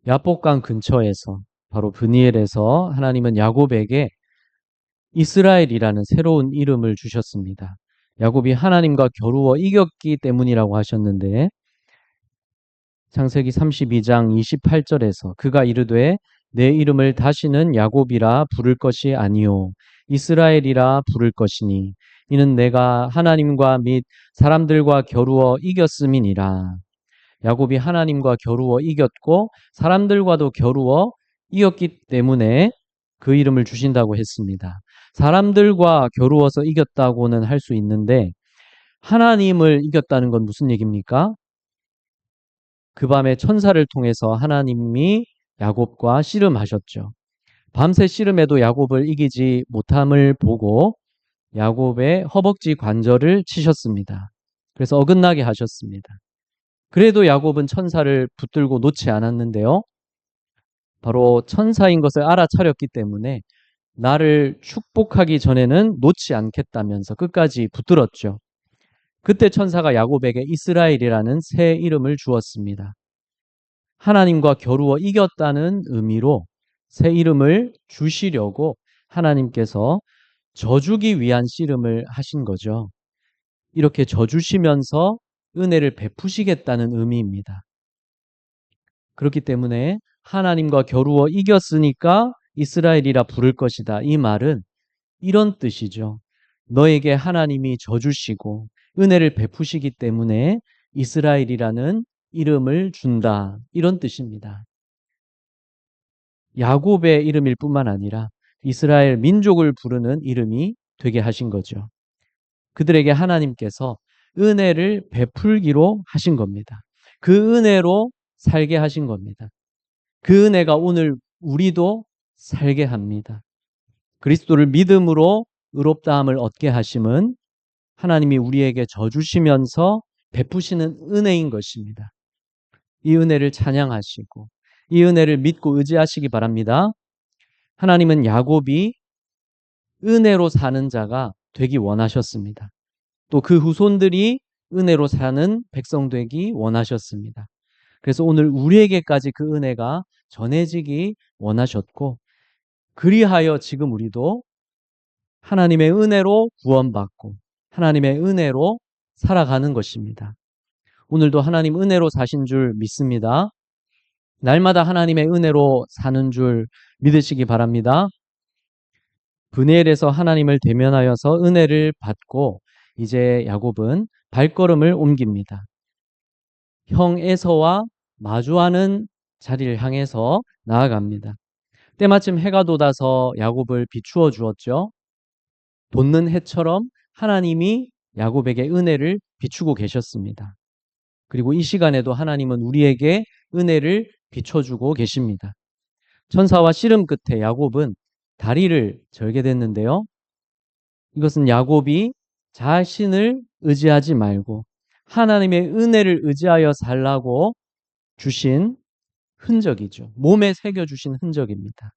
야복강 근처에서 바로 브니엘에서 하나님은 야곱에게 이스라엘이라는 새로운 이름을 주셨습니다. 야곱이 하나님과 겨루어 이겼기 때문이라고 하셨는데 창세기 32장 28절에서 그가 이르되 내 이름을 다시는 야곱이라 부를 것이 아니요 이스라엘이라 부를 것이니 이는 내가 하나님과 및 사람들과 겨루어 이겼음이니라. 야곱이 하나님과 겨루어 이겼고 사람들과도 겨루어 이겼기 때문에 그 이름을 주신다고 했습니다. 사람들과 겨루어서 이겼다고는 할 수 있는데 하나님을 이겼다는 건 무슨 얘기입니까? 그 밤에 천사를 통해서 하나님이 야곱과 씨름하셨죠. 밤새 씨름해도 야곱을 이기지 못함을 보고 야곱의 허벅지 관절을 치셨습니다. 그래서 어긋나게 하셨습니다. 그래도 야곱은 천사를 붙들고 놓지 않았는데요. 바로 천사인 것을 알아차렸기 때문에 나를 축복하기 전에는 놓지 않겠다면서 끝까지 붙들었죠. 그때 천사가 야곱에게 이스라엘이라는 새 이름을 주었습니다. 하나님과 겨루어 이겼다는 의미로 새 이름을 주시려고 하나님께서 져주기 위한 씨름을 하신 거죠. 이렇게 져주시면서 은혜를 베푸시겠다는 의미입니다. 그렇기 때문에 하나님과 겨루어 이겼으니까 이스라엘이라 부를 것이다. 이 말은 이런 뜻이죠. 너에게 하나님이 져주시고 은혜를 베푸시기 때문에 이스라엘이라는 이름을 준다. 이런 뜻입니다. 야곱의 이름일 뿐만 아니라 이스라엘 민족을 부르는 이름이 되게 하신 거죠. 그들에게 하나님께서 은혜를 베풀기로 하신 겁니다. 그 은혜로 살게 하신 겁니다. 그 은혜가 오늘 우리도 살게 합니다. 그리스도를 믿음으로 의롭다함을 얻게 하심은 하나님이 우리에게 져주시면서 베푸시는 은혜인 것입니다. 이 은혜를 찬양하시고 이 은혜를 믿고 의지하시기 바랍니다. 하나님은 야곱이 은혜로 사는 자가 되기 원하셨습니다. 또 그 후손들이 은혜로 사는 백성 되기 원하셨습니다. 그래서 오늘 우리에게까지 그 은혜가 전해지기 원하셨고 그리하여 지금 우리도 하나님의 은혜로 구원받고 하나님의 은혜로 살아가는 것입니다. 오늘도 하나님 은혜로 사신 줄 믿습니다. 날마다 하나님의 은혜로 사는 줄 믿으시기 바랍니다. 브니엘에서 하나님을 대면하여서 은혜를 받고 이제 야곱은 발걸음을 옮깁니다. 형 에서와 마주하는 자리를 향해서 나아갑니다. 때마침 해가 돋아서 야곱을 비추어 주었죠. 돋는 해처럼 하나님이 야곱에게 은혜를 비추고 계셨습니다. 그리고 이 시간에도 하나님은 우리에게 은혜를 비춰주고 계십니다. 천사와 씨름 끝에 야곱은 다리를 절게 됐는데요. 이것은 야곱이 자신을 의지하지 말고 하나님의 은혜를 의지하여 살라고 주신 흔적이죠. 몸에 새겨주신 흔적입니다.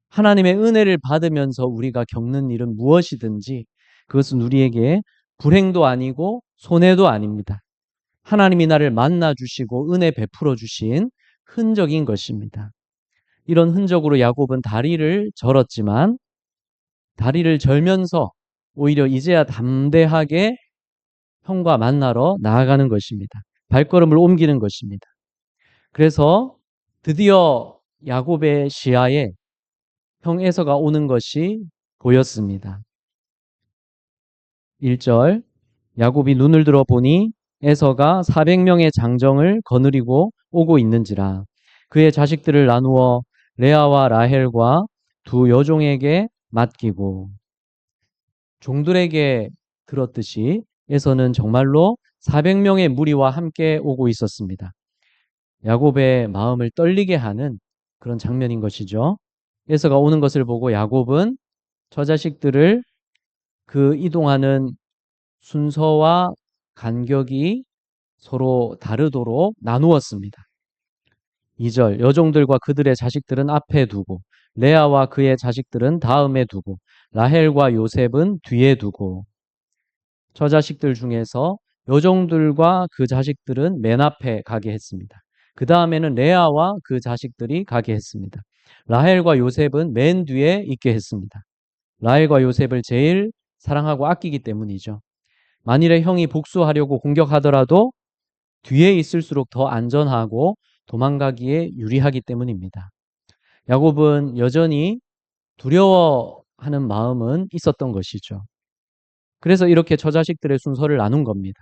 하나님의 은혜를 받으면서 우리가 겪는 일은 무엇이든지 그것은 우리에게 불행도 아니고 손해도 아닙니다. 하나님이 나를 만나 주시고 은혜 베풀어 주신 흔적인 것입니다. 이런 흔적으로 야곱은 다리를 절었지만 다리를 절면서 오히려 이제야 담대하게 형과 만나러 나아가는 것입니다. 발걸음을 옮기는 것입니다. 그래서 드디어 야곱의 시야에 형 에서가 오는 것이 보였습니다. 1절 야곱이 눈을 들어 보니 에서가 400명의 장정을 거느리고 오고 있는지라 그의 자식들을 나누어 레아와 라헬과 두 여종에게 맡기고 종들에게 들었듯이 에서는 정말로 400명의 무리와 함께 오고 있었습니다. 야곱의 마음을 떨리게 하는 그런 장면인 것이죠. 에서가 오는 것을 보고 야곱은 저 자식들을 그 이동하는 순서와 간격이 서로 다르도록 나누었습니다. 2절 여종들과 그들의 자식들은 앞에 두고 레아와 그의 자식들은 다음에 두고 라헬과 요셉은 뒤에 두고 저 자식들 중에서 여종들과 그 자식들은 맨 앞에 가게 했습니다. 그 다음에는 레아와 그 자식들이 가게 했습니다. 라헬과 요셉은 맨 뒤에 있게 했습니다. 라헬과 요셉을 제일 사랑하고 아끼기 때문이죠. 만일에 형이 복수하려고 공격하더라도 뒤에 있을수록 더 안전하고 도망가기에 유리하기 때문입니다. 야곱은 여전히 두려워하는 마음은 있었던 것이죠. 그래서 이렇게 처자식들의 순서를 나눈 겁니다.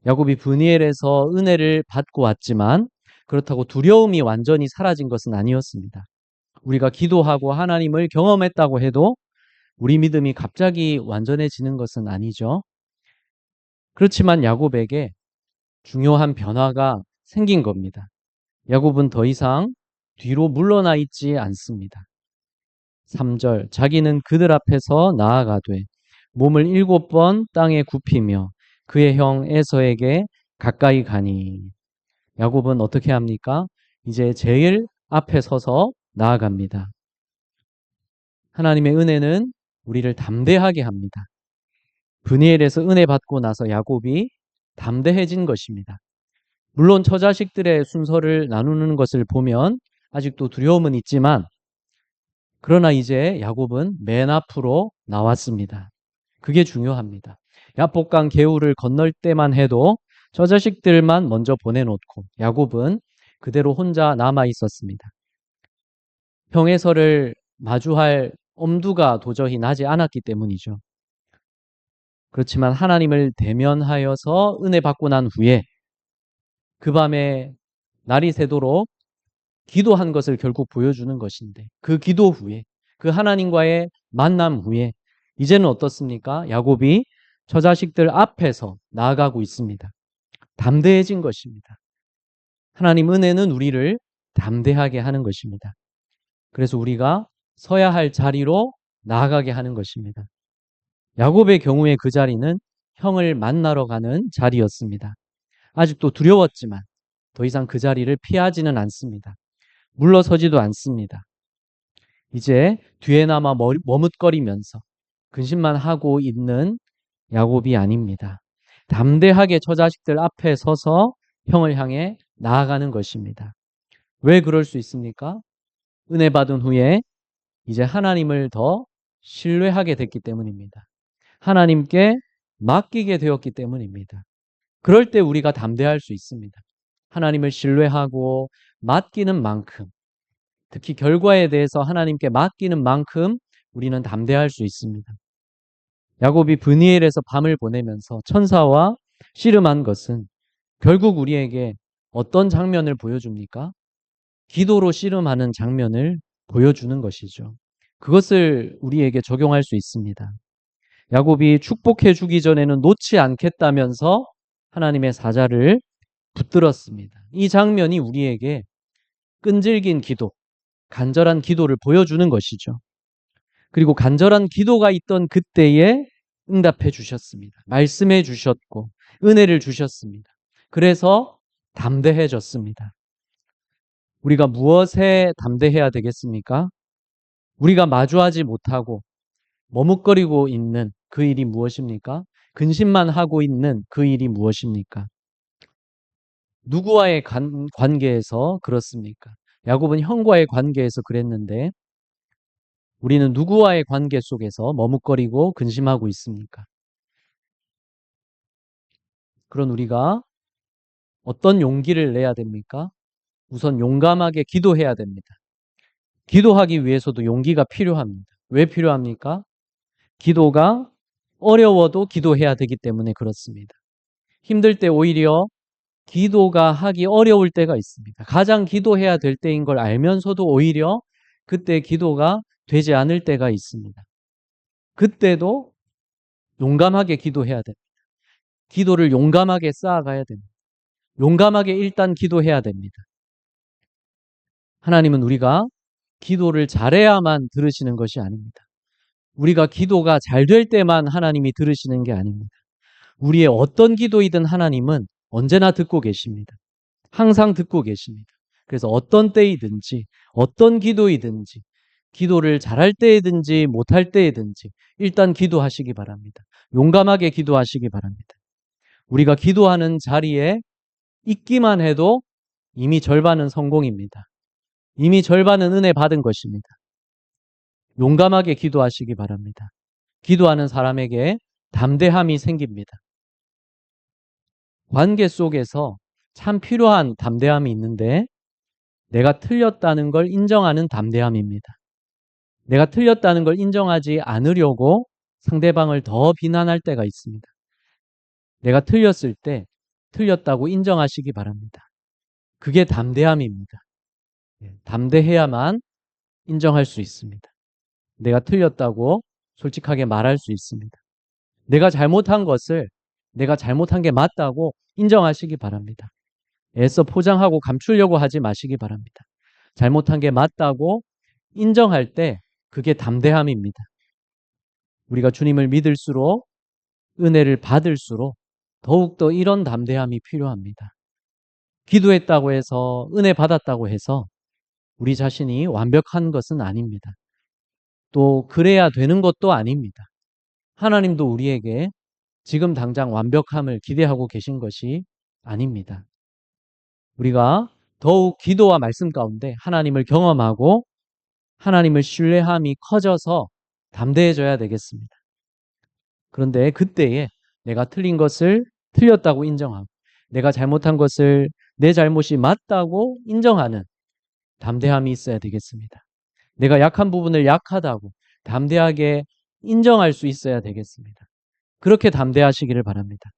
야곱이 브니엘에서 은혜를 받고 왔지만 그렇다고 두려움이 완전히 사라진 것은 아니었습니다. 우리가 기도하고 하나님을 경험했다고 해도 우리 믿음이 갑자기 완전해지는 것은 아니죠. 그렇지만 야곱에게 중요한 변화가 생긴 겁니다. 야곱은 더 이상 뒤로 물러나 있지 않습니다. 3절, 자기는 그들 앞에서 나아가되 몸을 7번 땅에 굽히며 그의 형 에서에게 가까이 가니. 야곱은 어떻게 합니까? 이제 제일 앞에 서서 나아갑니다. 하나님의 은혜는 우리를 담대하게 합니다. 브니엘에서 은혜 받고 나서 야곱이 담대해진 것입니다. 물론 처자식들의 순서를 나누는 것을 보면 아직도 두려움은 있지만 그러나 이제 야곱은 맨 앞으로 나왔습니다. 그게 중요합니다. 야복강 개울을 건널 때만 해도 처자식들만 먼저 보내놓고 야곱은 그대로 혼자 남아 있었습니다. 형에서를 마주할 엄두가 도저히 나지 않았기 때문이죠. 그렇지만 하나님을 대면하여서 은혜 받고 난 후에 그 밤에 날이 새도록 기도한 것을 결국 보여주는 것인데 그 기도 후에 그 하나님과의 만남 후에 이제는 어떻습니까? 야곱이 처자식들 앞에서 나아가고 있습니다. 담대해진 것입니다. 하나님 은혜는 우리를 담대하게 하는 것입니다. 그래서 우리가 서야 할 자리로 나아가게 하는 것입니다. 야곱의 경우에 그 자리는 형을 만나러 가는 자리였습니다. 아직도 두려웠지만 더 이상 그 자리를 피하지는 않습니다. 물러서지도 않습니다. 이제 뒤에 남아 머뭇거리면서 근심만 하고 있는 야곱이 아닙니다. 담대하게 처자식들 앞에 서서 형을 향해 나아가는 것입니다. 왜 그럴 수 있습니까? 은혜 받은 후에 이제 하나님을 더 신뢰하게 됐기 때문입니다. 하나님께 맡기게 되었기 때문입니다. 그럴 때 우리가 담대할 수 있습니다. 하나님을 신뢰하고 맡기는 만큼, 특히 결과에 대해서 하나님께 맡기는 만큼 우리는 담대할 수 있습니다. 야곱이 브니엘에서 밤을 보내면서 천사와 씨름한 것은 결국 우리에게 어떤 장면을 보여줍니까? 기도로 씨름하는 장면을 보여주는 것이죠. 그것을 우리에게 적용할 수 있습니다. 야곱이 축복해 주기 전에는 놓지 않겠다면서 하나님의 사자를 붙들었습니다. 이 장면이 우리에게 끈질긴 기도, 간절한 기도를 보여주는 것이죠. 그리고 간절한 기도가 있던 그때에 응답해 주셨습니다. 말씀해 주셨고 은혜를 주셨습니다. 그래서 담대해졌습니다. 우리가 무엇에 담대해야 되겠습니까? 우리가 마주하지 못하고 머뭇거리고 있는 그 일이 무엇입니까? 근심만 하고 있는 그 일이 무엇입니까? 누구와의 관계에서 그렇습니까? 야곱은 형과의 관계에서 그랬는데 우리는 누구와의 관계 속에서 머뭇거리고 근심하고 있습니까? 그런 우리가 어떤 용기를 내야 됩니까? 우선 용감하게 기도해야 됩니다. 기도하기 위해서도 용기가 필요합니다. 왜 필요합니까? 기도가 어려워도 기도해야 되기 때문에 그렇습니다. 힘들 때 오히려 기도가 하기 어려울 때가 있습니다. 가장 기도해야 될 때인 걸 알면서도 오히려 그때 기도가 되지 않을 때가 있습니다. 그때도 용감하게 기도해야 됩니다. 기도를 용감하게 쌓아가야 됩니다. 용감하게 일단 기도해야 됩니다. 하나님은 우리가 기도를 잘해야만 들으시는 것이 아닙니다. 우리가 기도가 잘 될 때만 하나님이 들으시는 게 아닙니다. 우리의 어떤 기도이든 하나님은 언제나 듣고 계십니다. 항상 듣고 계십니다. 그래서 어떤 때이든지 어떤 기도이든지 기도를 잘할 때이든지 못할 때이든지 일단 기도하시기 바랍니다. 용감하게 기도하시기 바랍니다. 우리가 기도하는 자리에 있기만 해도 이미 절반은 성공입니다. 이미 절반은 은혜 받은 것입니다. 용감하게 기도하시기 바랍니다. 기도하는 사람에게 담대함이 생깁니다. 관계 속에서 참 필요한 담대함이 있는데 내가 틀렸다는 걸 인정하는 담대함입니다. 내가 틀렸다는 걸 인정하지 않으려고 상대방을 더 비난할 때가 있습니다. 내가 틀렸을 때 틀렸다고 인정하시기 바랍니다. 그게 담대함입니다. 담대해야만 인정할 수 있습니다. 내가 틀렸다고 솔직하게 말할 수 있습니다. 내가 잘못한 것을 내가 잘못한 게 맞다고 인정하시기 바랍니다. 애써 포장하고 감추려고 하지 마시기 바랍니다. 잘못한 게 맞다고 인정할 때 그게 담대함입니다. 우리가 주님을 믿을수록 은혜를 받을수록 더욱더 이런 담대함이 필요합니다. 기도했다고 해서 은혜 받았다고 해서 우리 자신이 완벽한 것은 아닙니다. 또 그래야 되는 것도 아닙니다. 하나님도 우리에게 지금 당장 완벽함을 기대하고 계신 것이 아닙니다. 우리가 더욱 기도와 말씀 가운데 하나님을 경험하고 하나님을 신뢰함이 커져서 담대해져야 되겠습니다. 그런데 그때에 내가 틀린 것을 틀렸다고 인정하고 내가 잘못한 것을 내 잘못이 맞다고 인정하는 담대함이 있어야 되겠습니다. 내가 약한 부분을 약하다고 담대하게 인정할 수 있어야 되겠습니다. 그렇게 담대하시기를 바랍니다.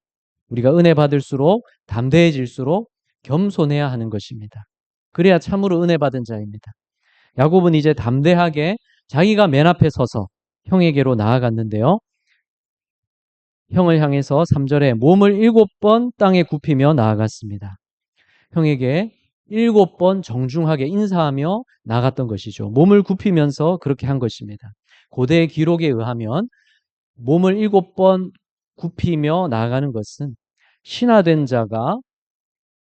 우리가 은혜 받을수록 담대해질수록 겸손해야 하는 것입니다. 그래야 참으로 은혜 받은 자입니다. 야곱은 이제 담대하게 자기가 맨 앞에 서서 형에게로 나아갔는데요. 형을 향해서 3절에 몸을 7번 땅에 굽히며 나아갔습니다. 형에게 7번 정중하게 인사하며 나갔던 것이죠. 몸을 굽히면서 그렇게 한 것입니다. 고대 기록에 의하면 몸을 7번 굽히며 나아가는 것은 신하된 자가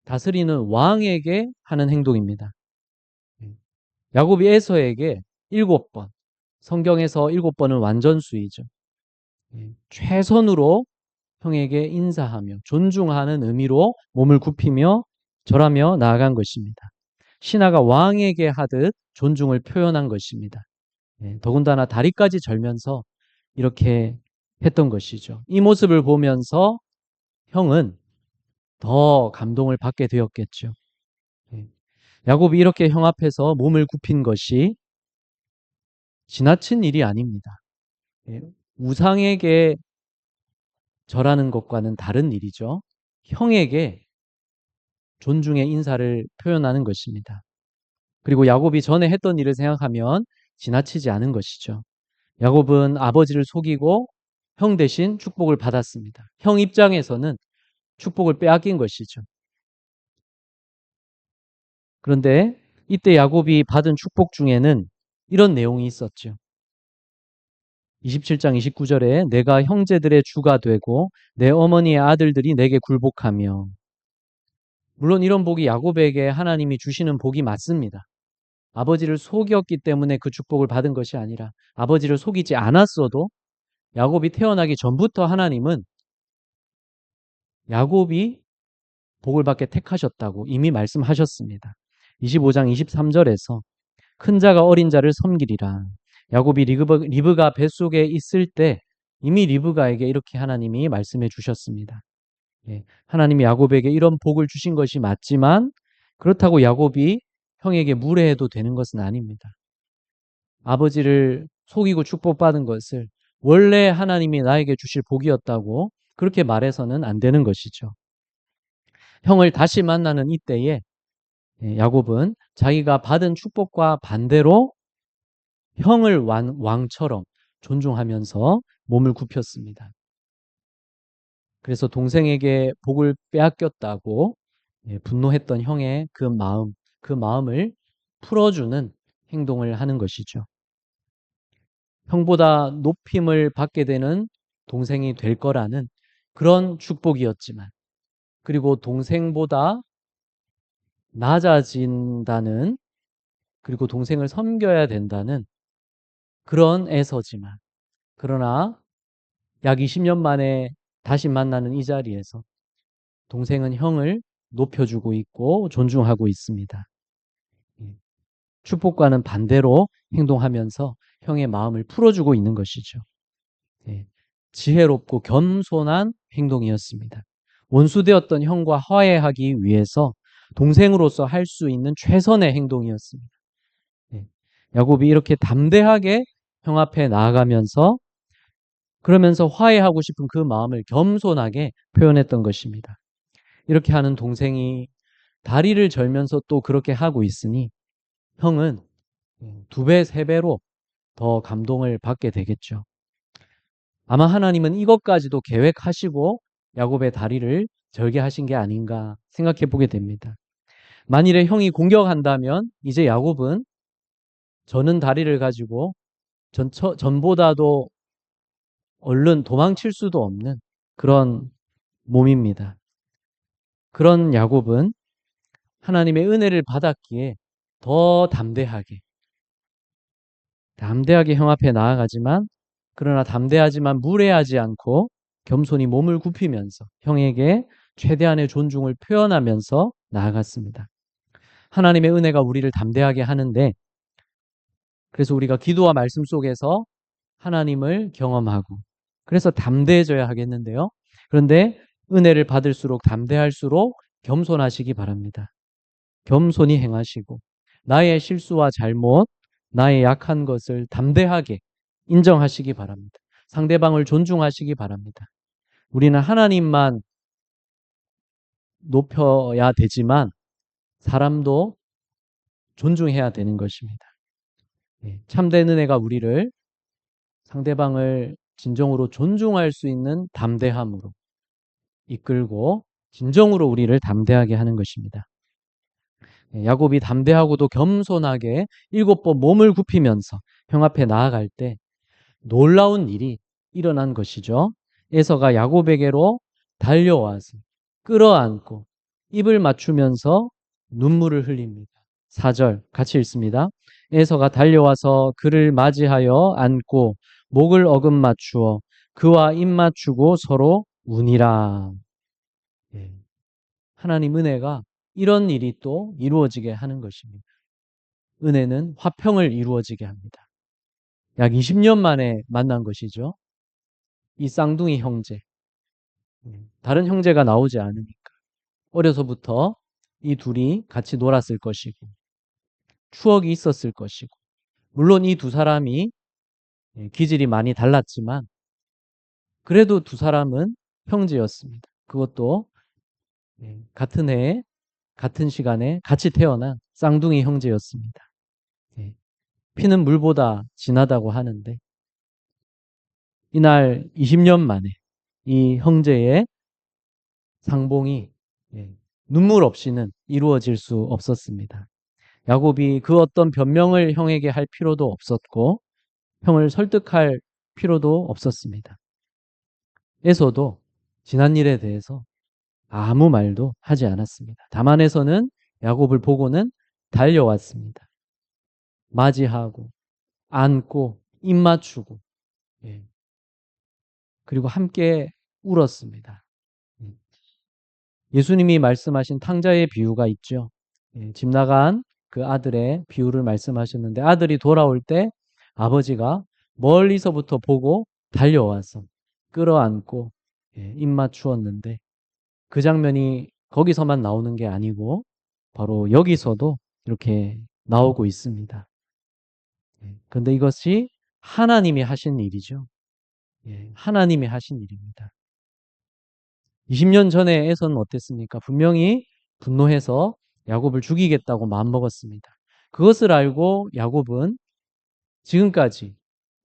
다스리는 왕에게 하는 행동입니다. 야곱이 에서에게 7번, 성경에서 7번은 완전수이죠. 최선으로 형에게 인사하며 존중하는 의미로 몸을 굽히며 절하며 나아간 것입니다. 신하가 왕에게 하듯 존중을 표현한 것입니다. 더군다나 다리까지 절면서 이렇게 했던 것이죠. 이 모습을 보면서 형은 더 감동을 받게 되었겠죠. 야곱이 이렇게 형 앞에서 몸을 굽힌 것이 지나친 일이 아닙니다. 우상에게 절하는 것과는 다른 일이죠. 형에게 존중의 인사를 표현하는 것입니다. 그리고 야곱이 전에 했던 일을 생각하면 지나치지 않은 것이죠. 야곱은 아버지를 속이고 형 대신 축복을 받았습니다. 형 입장에서는 축복을 빼앗긴 것이죠. 그런데 이때 야곱이 받은 축복 중에는 이런 내용이 있었죠. 27장 29절에 내가 형제들의 주가 되고 내 어머니의 아들들이 내게 굴복하며, 물론 이런 복이 야곱에게 하나님이 주시는 복이 맞습니다. 아버지를 속였기 때문에 그 축복을 받은 것이 아니라 아버지를 속이지 않았어도 야곱이 태어나기 전부터 하나님은 야곱이 복을 받게 택하셨다고 이미 말씀하셨습니다. 25장 23절에서 큰 자가 어린 자를 섬기리라. 야곱이 리브가 뱃속에 있을 때 이미 리브가에게 이렇게 하나님이 말씀해 주셨습니다. 하나님이 야곱에게 이런 복을 주신 것이 맞지만 그렇다고 야곱이 형에게 무례해도 되는 것은 아닙니다. 아버지를 속이고 축복받은 것을 원래 하나님이 나에게 주실 복이었다고 그렇게 말해서는 안 되는 것이죠. 형을 다시 만나는 이때에 야곱은 자기가 받은 축복과 반대로 형을 왕처럼 존중하면서 몸을 굽혔습니다. 그래서 동생에게 복을 빼앗겼다고 분노했던 형의 그 마음을 풀어주는 행동을 하는 것이죠. 형보다 높임을 받게 되는 동생이 될 거라는 그런 축복이었지만, 그리고 동생보다 낮아진다는, 그리고 동생을 섬겨야 된다는 그런 애서지만, 그러나 약 20년 만에 다시 만나는 이 자리에서 동생은 형을 높여주고 있고 존중하고 있습니다. 예. 축복과는 반대로 행동하면서 형의 마음을 풀어주고 있는 것이죠. 예. 지혜롭고 겸손한 행동이었습니다. 원수되었던 형과 화해하기 위해서 동생으로서 할 수 있는 최선의 행동이었습니다. 예. 야곱이 이렇게 담대하게 형 앞에 나아가면서 그러면서 화해하고 싶은 그 마음을 겸손하게 표현했던 것입니다. 이렇게 하는 동생이 다리를 절면서 또 그렇게 하고 있으니 형은 두 배, 세 배로 더 감동을 받게 되겠죠. 아마 하나님은 이것까지도 계획하시고 야곱의 다리를 절게 하신 게 아닌가 생각해 보게 됩니다. 만일에 형이 공격한다면 이제 야곱은 저는 다리를 가지고 전보다도 얼른 도망칠 수도 없는 그런 몸입니다. 그런 야곱은 하나님의 은혜를 받았기에 더 담대하게 형 앞에 나아가지만 그러나 담대하지만 무례하지 않고 겸손히 몸을 굽히면서 형에게 최대한의 존중을 표현하면서 나아갔습니다. 하나님의 은혜가 우리를 담대하게 하는데 그래서 우리가 기도와 말씀 속에서 하나님을 경험하고 그래서 담대해져야 하겠는데요. 그런데 은혜를 받을수록 담대할수록 겸손하시기 바랍니다. 겸손히 행하시고 나의 실수와 잘못, 나의 약한 것을 담대하게 인정하시기 바랍니다. 상대방을 존중하시기 바랍니다. 우리는 하나님만 높여야 되지만 사람도 존중해야 되는 것입니다. 참된 은혜가 우리를 상대방을 진정으로 존중할 수 있는 담대함으로 이끌고 진정으로 우리를 담대하게 하는 것입니다. 야곱이 담대하고도 겸손하게 7번 몸을 굽히면서 형 앞에 나아갈 때 놀라운 일이 일어난 것이죠. 에서가 야곱에게로 달려와서 끌어안고 입을 맞추면서 눈물을 흘립니다. 4절 같이 읽습니다. 에서가 달려와서 그를 맞이하여 안고 목을 어금 맞추어 그와 입 맞추고 서로 우니라. 예. 하나님 은혜가 이런 일이 또 이루어지게 하는 것입니다. 은혜는 화평을 이루어지게 합니다. 약 20년 만에 만난 것이죠. 이 쌍둥이 형제. 다른 형제가 나오지 않으니까. 어려서부터 이 둘이 같이 놀았을 것이고, 추억이 있었을 것이고, 물론 이 두 사람이 기질이 많이 달랐지만, 그래도 두 사람은 형제였습니다. 그것도 같은 해에, 같은 시간에 같이 태어난 쌍둥이 형제였습니다. 피는 물보다 진하다고 하는데, 이날 20년 만에 이 형제의 상봉이 눈물 없이는 이루어질 수 없었습니다. 야곱이 그 어떤 변명을 형에게 할 필요도 없었고 형을 설득할 필요도 없었습니다. 에서도 지난 일에 대해서 아무 말도 하지 않았습니다. 다만 에서는 야곱을 보고는 달려왔습니다. 맞이하고 안고 입 맞추고 그리고 함께 울었습니다. 예수님이 말씀하신 탕자의 비유가 있죠. 집 나간 그 아들의 비유를 말씀하셨는데 아들이 돌아올 때 아버지가 멀리서부터 보고 달려와서 끌어안고 입 맞추었는데 그 장면이 거기서만 나오는 게 아니고 바로 여기서도 이렇게 나오고 있습니다. 그런데 이것이 하나님이 하신 일이죠. 하나님이 하신 일입니다. 20년 전에 에서는 어땠습니까? 분명히 분노해서 야곱을 죽이겠다고 마음먹었습니다. 그것을 알고 야곱은 지금까지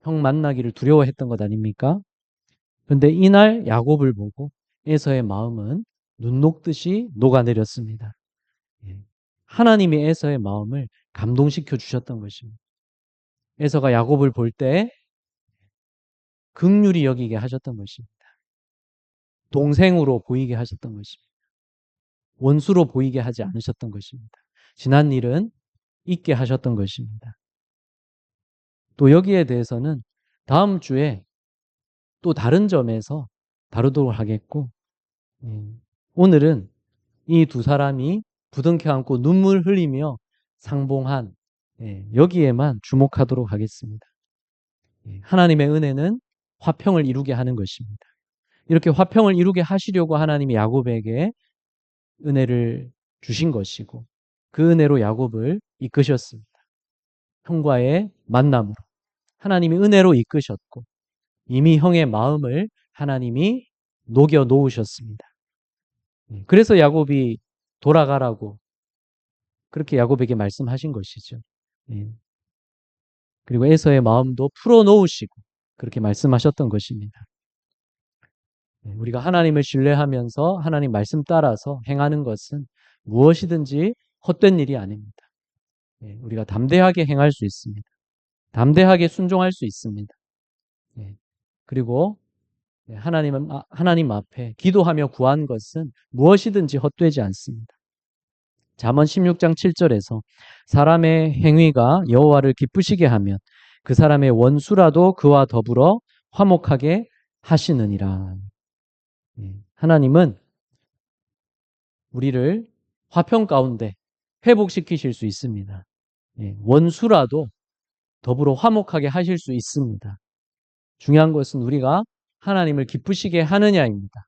형 만나기를 두려워했던 것 아닙니까? 그런데 이날 야곱을 보고 에서의 마음은 눈 녹듯이 녹아내렸습니다. 하나님이 에서의 마음을 감동시켜 주셨던 것입니다. 에서가 야곱을 볼 때 긍휼히 여기게 하셨던 것입니다. 동생으로 보이게 하셨던 것입니다. 원수로 보이게 하지 않으셨던 것입니다. 지난 일은 잊게 하셨던 것입니다. 또 여기에 대해서는 다음 주에 또 다른 점에서 다루도록 하겠고 오늘은 이 두 사람이 부둥켜 안고 눈물 흘리며 상봉한, 여기에만 주목하도록 하겠습니다. 하나님의 은혜는 화평을 이루게 하는 것입니다. 이렇게 화평을 이루게 하시려고 하나님이 야곱에게 은혜를 주신 것이고 그 은혜로 야곱을 이끄셨습니다. 형과의 만남으로 하나님이 은혜로 이끄셨고 이미 형의 마음을 하나님이 녹여 놓으셨습니다. 그래서 야곱이 돌아가라고 그렇게 야곱에게 말씀하신 것이죠. 그리고 에서의 마음도 풀어 놓으시고 그렇게 말씀하셨던 것입니다. 우리가 하나님을 신뢰하면서 하나님 말씀 따라서 행하는 것은 무엇이든지 헛된 일이 아닙니다. 우리가 담대하게 행할 수 있습니다. 담대하게 순종할 수 있습니다. 그리고 하나님 앞에 기도하며 구한 것은 무엇이든지 헛되지 않습니다. 잠언 16장 7절에서 사람의 행위가 여호와를 기쁘시게 하면 그 사람의 원수라도 그와 더불어 화목하게 하시느니라. 하나님은 우리를 화평 가운데 회복시키실 수 있습니다. 원수라도 더불어 화목하게 하실 수 있습니다. 중요한 것은 우리가 하나님을 기쁘시게 하느냐입니다.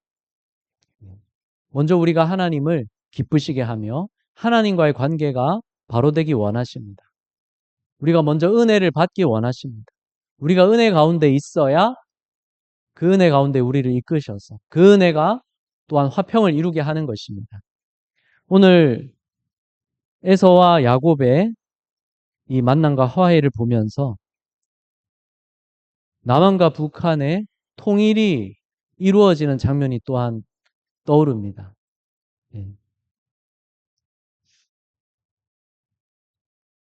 먼저 우리가 하나님을 기쁘시게 하며 하나님과의 관계가 바로 되기 원하십니다. 우리가 먼저 은혜를 받기 원하십니다. 우리가 은혜 가운데 있어야 그 은혜 가운데 우리를 이끄셔서 그 은혜가 또한 화평을 이루게 하는 것입니다. 오늘 에서와 야곱의 이 만남과 화해를 보면서 남한과 북한의 통일이 이루어지는 장면이 또한 떠오릅니다.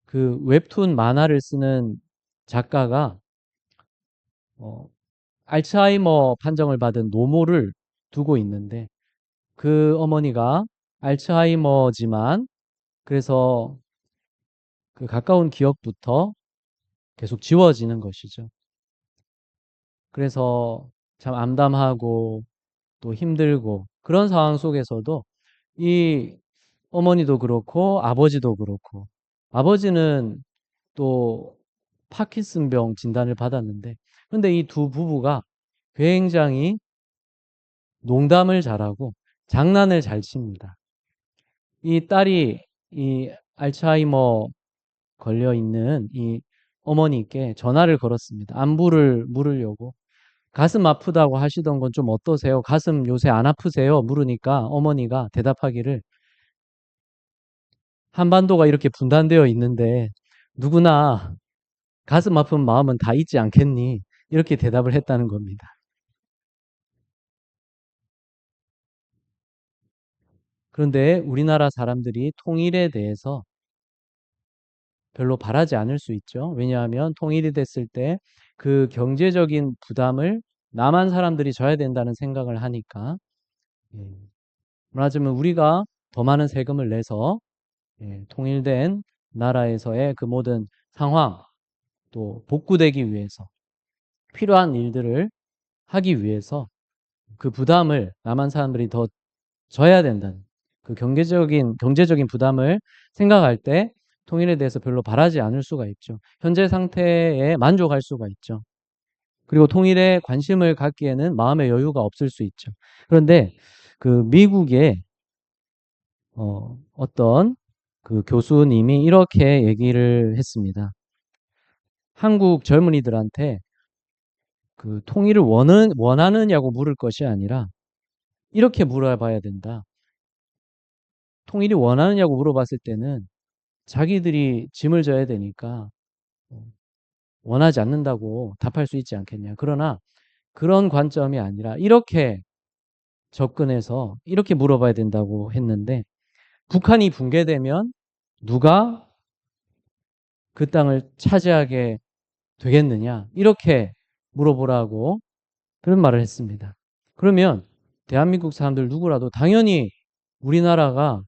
그 웹툰 만화를 쓰는 작가가 알츠하이머 판정을 받은 노모를 두고 있는데 그 어머니가 알츠하이머지만 그래서 그 가까운 기억부터 계속 지워지는 것이죠. 그래서 참 암담하고 또 힘들고 그런 상황 속에서도 이 어머니도 그렇고 아버지도 그렇고 아버지는 또 파킨슨병 진단을 받았는데 근데 이 두 부부가 굉장히 농담을 잘하고 장난을 잘 칩니다. 이 딸이 이 알츠하이머 걸려 있는 이 어머니께 전화를 걸었습니다. 안부를 물으려고. 가슴 아프다고 하시던 건 좀 어떠세요? 가슴 요새 안 아프세요? 물으니까 어머니가 대답하기를 한반도가 이렇게 분단되어 있는데 누구나 가슴 아픈 마음은 다 있지 않겠니? 이렇게 대답을 했다는 겁니다. 그런데 우리나라 사람들이 통일에 대해서 별로 바라지 않을 수 있죠. 왜냐하면 통일이 됐을 때 그 경제적인 부담을 남한 사람들이 져야 된다는 생각을 하니까 말하자면 우리가 더 많은 세금을 내서 통일된 나라에서의 그 모든 상황 또 복구되기 위해서 필요한 일들을 하기 위해서 그 부담을 남한 사람들이 더 져야 된다는 그 경제적인 부담을 생각할 때 통일에 대해서 별로 바라지 않을 수가 있죠. 현재 상태에 만족할 수가 있죠. 그리고 통일에 관심을 갖기에는 마음의 여유가 없을 수 있죠. 그런데 그 미국의 어떤 그 교수님이 이렇게 얘기를 했습니다. 한국 젊은이들한테 그 통일을 원하느냐고 물을 것이 아니라 이렇게 물어봐야 된다. 통일이 원하느냐고 물어봤을 때는 자기들이 짐을 져야 되니까 원하지 않는다고 답할 수 있지 않겠냐. 그러나 그런 관점이 아니라 이렇게 접근해서 이렇게 물어봐야 된다고 했는데 북한이 붕괴되면 누가 그 땅을 차지하게 되겠느냐. 이렇게 물어보라고 그런 말을 했습니다. 그러면 대한민국 사람들 누구라도 당연히 우리나라가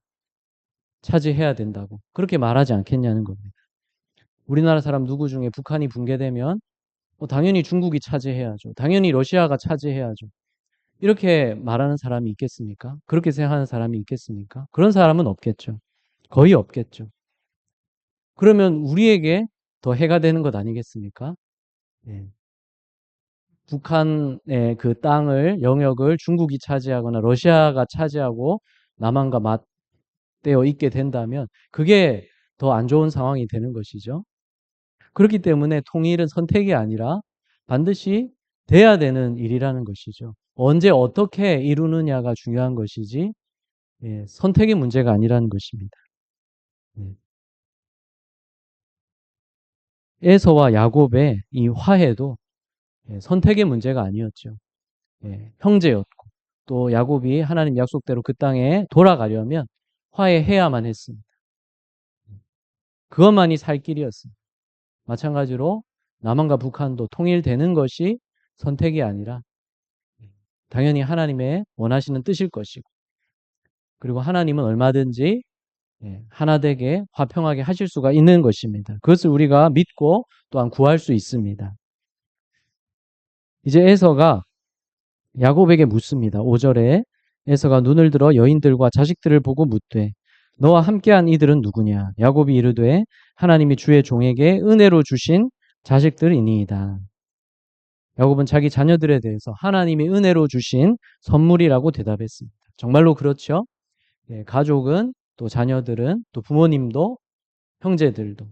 차지해야 된다고 그렇게 말하지 않겠냐는 겁니다. 우리나라 사람 누구 중에 북한이 붕괴되면 당연히 중국이 차지해야죠. 당연히 러시아가 차지해야죠. 이렇게 말하는 사람이 있겠습니까? 그렇게 생각하는 사람이 있겠습니까? 그런 사람은 없겠죠. 거의 없겠죠. 그러면 우리에게 더 해가 되는 것 아니겠습니까? 예. 북한의 그 땅을, 영역을 중국이 차지하거나 러시아가 차지하고 남한과 맞대어 있게 된다면 그게 더 안 좋은 상황이 되는 것이죠. 그렇기 때문에 통일은 선택이 아니라 반드시 돼야 되는 일이라는 것이죠. 언제 어떻게 이루느냐가 중요한 것이지, 예, 선택의 문제가 아니라는 것입니다. 예. 에서와 야곱의 이 화해도, 예, 선택의 문제가 아니었죠. 예, 형제였고 또 야곱이 하나님 약속대로 그 땅에 돌아가려면 화해해야만 했습니다. 그것만이 살 길이었습니다. 마찬가지로 남한과 북한도 통일되는 것이 선택이 아니라 당연히 하나님의 원하시는 뜻일 것이고, 그리고 하나님은 얼마든지, 예, 하나 되게 화평하게 하실 수가 있는 것입니다. 그것을 우리가 믿고 또한 구할 수 있습니다. 이제 에서가 야곱에게 묻습니다. 5절에 에서가 눈을 들어 여인들과 자식들을 보고 묻되 너와 함께한 이들은 누구냐? 야곱이 이르되 하나님이 주의 종에게 은혜로 주신 자식들이니이다. 야곱은 자기 자녀들에 대해서 하나님이 은혜로 주신 선물이라고 대답했습니다. 정말로 그렇죠? 예, 가족은, 또 자녀들은, 또 부모님도, 형제들도,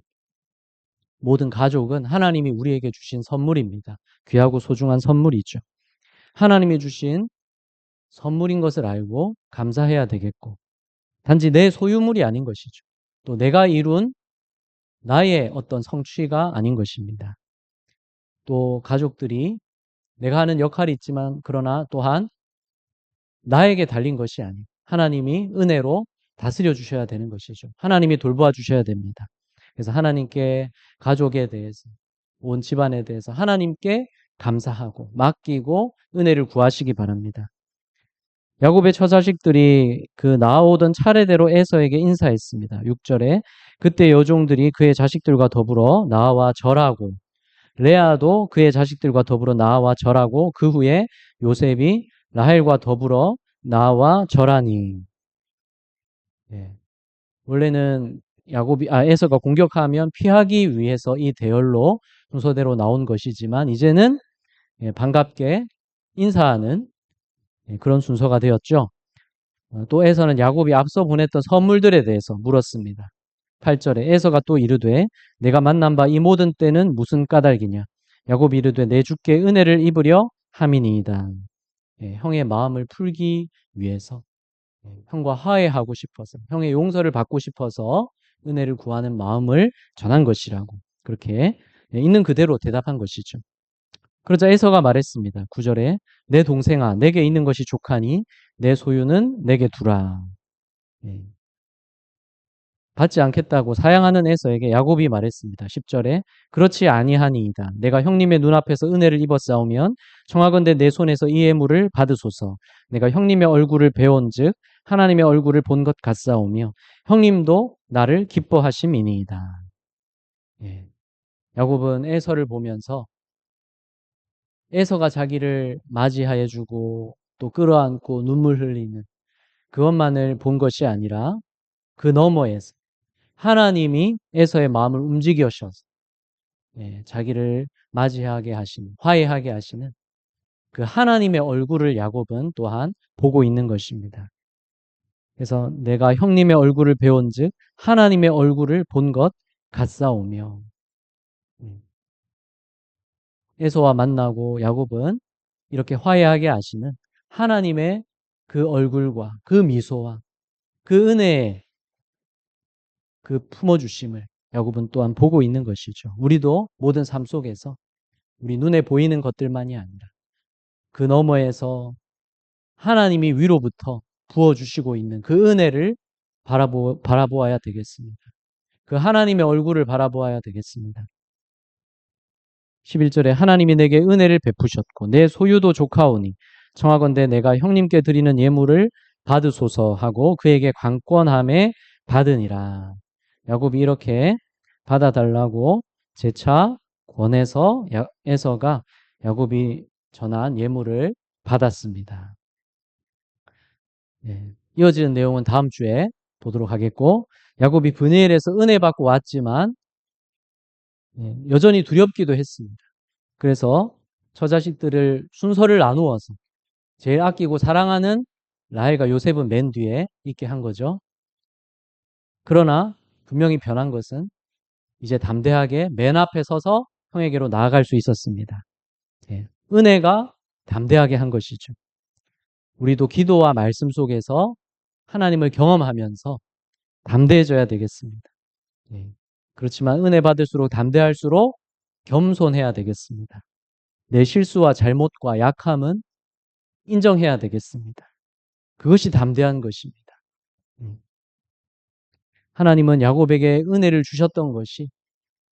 모든 가족은 하나님이 우리에게 주신 선물입니다. 귀하고 소중한 선물이죠. 하나님이 주신 선물인 것을 알고 감사해야 되겠고, 단지 내 소유물이 아닌 것이죠. 또 내가 이룬 나의 어떤 성취가 아닌 것입니다. 또 가족들이 내가 하는 역할이 있지만 그러나 또한 나에게 달린 것이 아닌 하나님이 은혜로 다스려 주셔야 되는 것이죠. 하나님이 돌보아 주셔야 됩니다. 그래서 하나님께 가족에 대해서, 온 집안에 대해서 하나님께 감사하고 맡기고 은혜를 구하시기 바랍니다. 야곱의 처자식들이 그 나아오던 차례대로 에서에게 인사했습니다. 6절에 그때 여종들이 그의 자식들과 더불어 나와 절하고, 레아도 그의 자식들과 더불어 나와 절하고, 그 후에 요셉이 라헬과 더불어 나와 절하니. 예. 원래는 에서가 공격하면 피하기 위해서 이 대열로 순서대로 나온 것이지만 이제는, 예, 반갑게 인사하는, 예, 그런 순서가 되었죠. 또 에서는 야곱이 앞서 보냈던 선물들에 대해서 물었습니다. 8절에 에서가 또 이르되 내가 만난 바 이 모든 때는 무슨 까닭이냐? 야곱이 이르되 내 주께 은혜를 입으려 함이니이다. 예, 형의 마음을 풀기 위해서, 예, 형과 화해하고 싶어서, 형의 용서를 받고 싶어서 은혜를 구하는 마음을 전한 것이라고, 그렇게, 예, 있는 그대로 대답한 것이죠. 그러자 에서가 말했습니다. 9절에 내 동생아 내게 있는 것이 족하니 내 소유는 내게 두라. 예. 받지 않겠다고 사양하는 에서에게 야곱이 말했습니다. 10절에 그렇지 아니하니이다. 내가 형님의 눈앞에서 은혜를 입었사오면 청하건대 내 손에서 이 예물을 받으소서. 내가 형님의 얼굴을 배온즉 하나님의 얼굴을 본 것 같사오며 형님도 나를 기뻐하심이니이다. 예. 야곱은 에서를 보면서 에서가 자기를 맞이하여 주고 또 끌어안고 눈물 흘리는 그것만을 본 것이 아니라 그 너머에서 하나님이 에서의 마음을 움직이셔서, 예, 자기를 맞이하게 하시는, 화해하게 하시는 그 하나님의 얼굴을 야곱은 또한 보고 있는 것입니다. 그래서 내가 형님의 얼굴을 배운즉 하나님의 얼굴을 본 것 같사오며, 에서와 만나고 야곱은 이렇게 화해하게 하시는 하나님의 그 얼굴과 그 미소와 그 은혜의 그 품어주심을 야곱은 또한 보고 있는 것이죠. 우리도 모든 삶 속에서 우리 눈에 보이는 것들만이 아니라 그 너머에서 하나님이 위로부터 부어주시고 있는 그 은혜를 바라보아야 되겠습니다. 그 하나님의 얼굴을 바라보아야 되겠습니다. 11절에 하나님이 내게 은혜를 베푸셨고 내 소유도 족하오니 청하건대 내가 형님께 드리는 예물을 받으소서 하고 그에게 관건함에 받으니라. 야곱이 이렇게 받아달라고 재차 권해서 에서가 야곱이 전한 예물을 받았습니다. 이어지는 내용은 다음 주에 보도록 하겠고, 야곱이 브니엘에서 은혜 받고 왔지만 여전히 두렵기도 했습니다. 그래서 처자식들을 순서를 나누어서 제일 아끼고 사랑하는 라헬과 요셉은 맨 뒤에 있게 한 거죠. 그러나 분명히 변한 것은 이제 담대하게 맨 앞에 서서 형에게로 나아갈 수 있었습니다. 은혜가 담대하게 한 것이죠. 우리도 기도와 말씀 속에서 하나님을 경험하면서 담대해져야 되겠습니다. 그렇지만 은혜 받을수록 담대할수록 겸손해야 되겠습니다. 내 실수와 잘못과 약함은 인정해야 되겠습니다. 그것이 담대한 것입니다. 하나님은 야곱에게 은혜를 주셨던 것이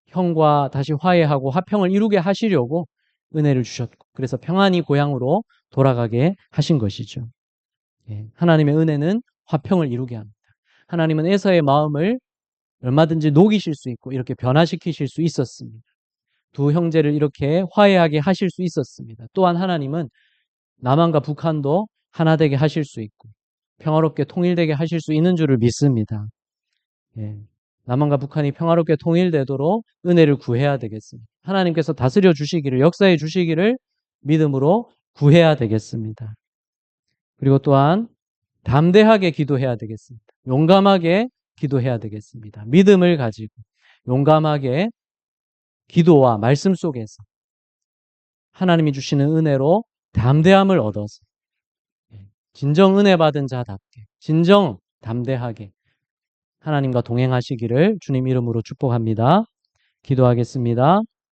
형과 다시 화해하고 화평을 이루게 하시려고 은혜를 주셨고, 그래서 평안히 고향으로 돌아가게 하신 것이죠. 하나님의 은혜는 화평을 이루게 합니다. 하나님은 에서의 마음을 얼마든지 녹이실 수 있고 이렇게 변화시키실 수 있었습니다. 두 형제를 이렇게 화해하게 하실 수 있었습니다. 또한 하나님은 남한과 북한도 하나 되게 하실 수 있고 평화롭게 통일되게 하실 수 있는 줄을 믿습니다. 남한과 북한이 평화롭게 통일되도록 은혜를 구해야 되겠습니다. 하나님께서 다스려 주시기를, 역사해 주시기를 믿음으로 구해야 되겠습니다. 그리고 또한 담대하게 기도해야 되겠습니다. 용감하게 기도해야 되겠습니다. 믿음을 가지고 용감하게 기도와 말씀 속에서 하나님이 주시는 은혜로 담대함을 얻어서 진정 은혜 받은 자답게 진정 담대하게 하나님과 동행하시기를 주님 이름으로 축복합니다. 기도하겠습니다.